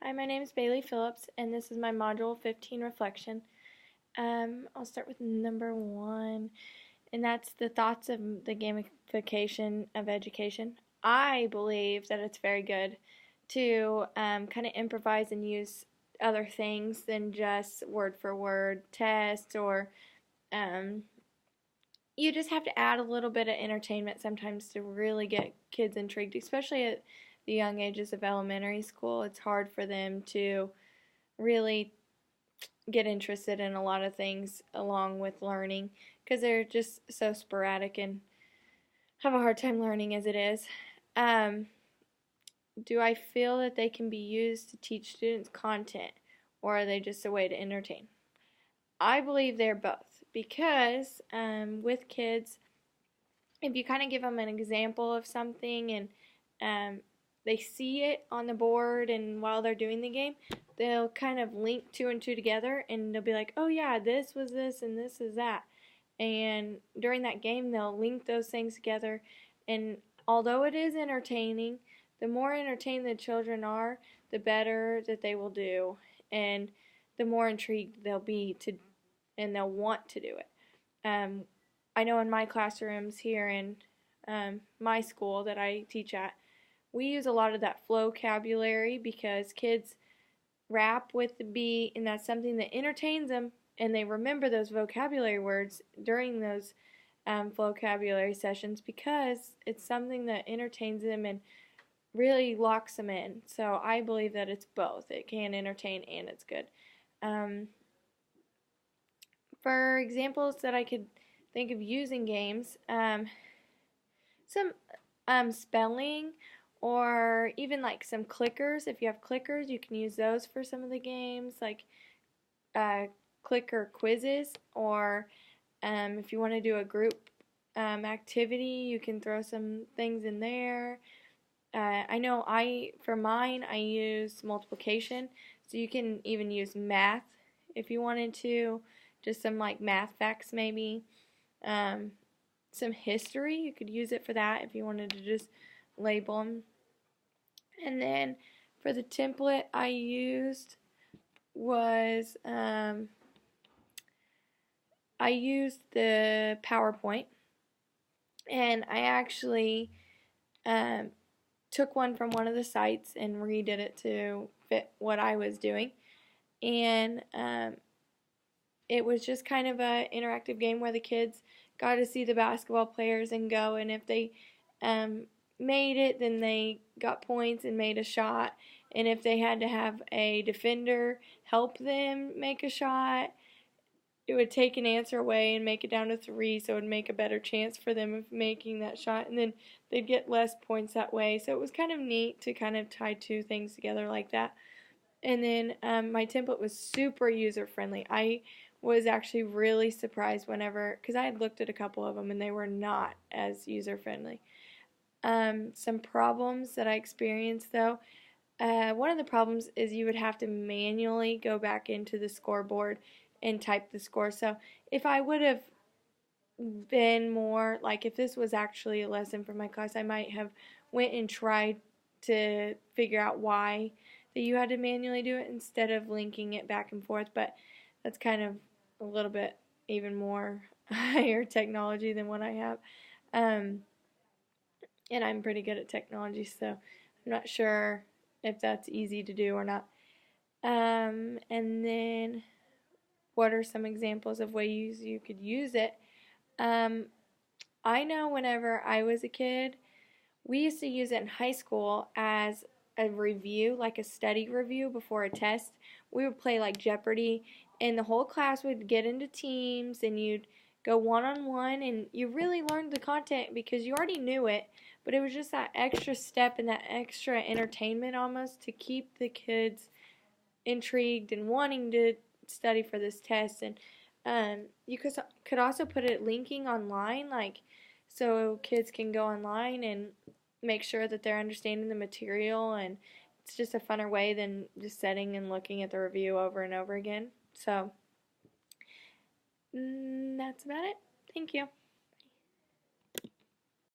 Hi, my name is Bailey Phillips, and this is my Module 15 reflection. I'll start with number 1, and that's the thoughts of the gamification of education. I believe that it's very good to kind of improvise and use other things than just word for word tests, or um, you just have to add a little bit of entertainment sometimes to really get kids intrigued, especially at the young ages of elementary school. It's hard for them to really get interested in a lot of things along with learning because they're just so sporadic and have a hard time learning as it is. Um, do I feel that they can be used to teach students content, or are they just a way to entertain? I believe they're both because with kids, if you kind of give them an example of something and um, they see it on the board and while they're doing the game, they'll kind of link two and two together and they'll be like, oh yeah, this was this and this is that. And during that game, they'll link those things together. And although it is entertaining, the more entertained the children are, the better that they will do. And the more intrigued they'll be to, and they'll want to do it. I know in my classrooms here in my school that I teach at, we use a lot of that vocabulary because kids rap with the beat, and that's something that entertains them, and they remember those vocabulary words during those vocabulary sessions because it's something that entertains them and really locks them in. So I believe that it's both. It can entertain and it's good. Um, for examples that I could think of using games, some spelling, or even like some clickers. If you have clickers, you can use those for some of the games, like uh, clicker quizzes, or if you want to do a group activity, you can throw some things in there. I know for mine, I use multiplication, so you can even use math if you wanted to, just some like math facts maybe. Um, some history, you could use it for that if you wanted to just label them. And then for the template I used was I used the PowerPoint, and I actually um, took one from one of the sites and redid it to fit what I was doing. And it was just kind of an interactive game where the kids got to see the basketball players and go, and if they made it, then they got points and made a shot. And if they had to have a defender help them make a shot, it would take an answer away and make it down to 3, so it would make a better chance for them of making that shot, and then they'd get less points that way. So it was kind of neat to kind of tie two things together like that. And then my template was super user friendly. I was actually really surprised whenever, because I had looked at a couple of them and they were not as user friendly. Some problems that I experienced though, one of the problems is you would have to manually go back into the scoreboard and type the score. So if I would have been more, like if this was actually a lesson for my class, I might have went and tried to figure out why that you had to manually do it instead of linking it back and forth. But that's kind of a little bit even more higher technology than what I have. Um, and I'm pretty good at technology, so I'm not sure if that's easy to do or not. And then what are some examples of ways you could use it? Um, I know whenever I was a kid, we used to use it in high school as a review, like a study review before a test. We would play like Jeopardy, and the whole class would get into teams, and you'd go one on one, and you really learned the content because you already knew it, but it was just that extra step and that extra entertainment almost to keep the kids intrigued and wanting to study for this test. And you could also put it linking online, like so kids can go online and make sure that they're understanding the material, and it's just a funner way than just sitting and looking at the review over and over again. So that's about it. Thank you.